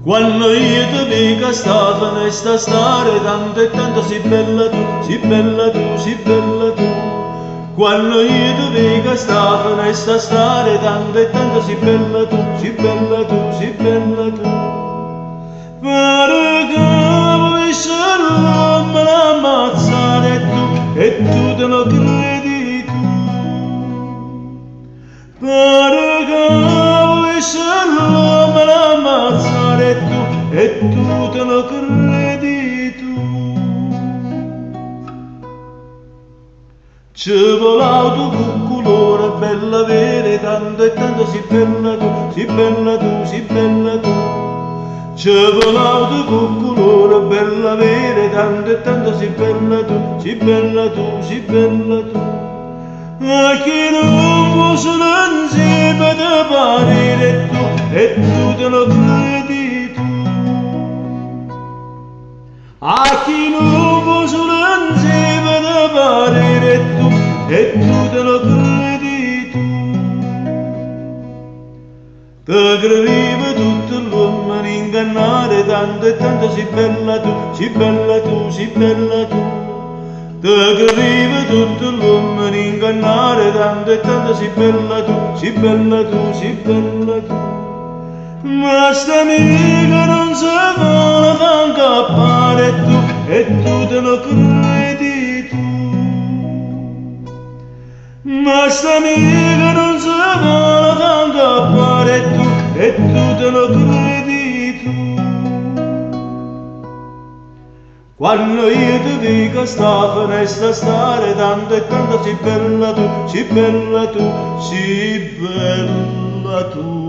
Quando io ti dico Stefano e sta stare tanto e tanto si bella tu, si bella tu, si bella tu. Quando io ti dico Stefano e sta stare tanto e tanto si bella tu, si bella tu, si bella tu. Pare che vuoi me l'ammazzare e tu te lo credi tu. Pare che vuoi me l'ammazzare e tu te lo credi tu. Ci volava tu con colore bella vera, tanto e tanto si bella tu, si bella tu, si bella tu. Ci volava tu con colore bella vera, tanto e tanto si bella tu, si bella tu, si bella tu. Ma chi non vuole insieme da parere e tu te lo credi tu. A chi non vuole insieme da parere e tu te lo credi tu. Te credevi tutto l'uomo ingannare tanto e tanto si bella tu, si bella tu, si bella tu. Te credevi tutto l'uomo ingannare tanto e tanto si bella tu, si bella tu, si bella tu. Ma sta amica non si vuole far incappare e tu te lo credi tu. Ma sta amica non si vuole far incappare e tu te lo credi tu. Quando io ti dico Stefano e sta stare tanto e tanto si bella tu, si bella tu, si bella tu.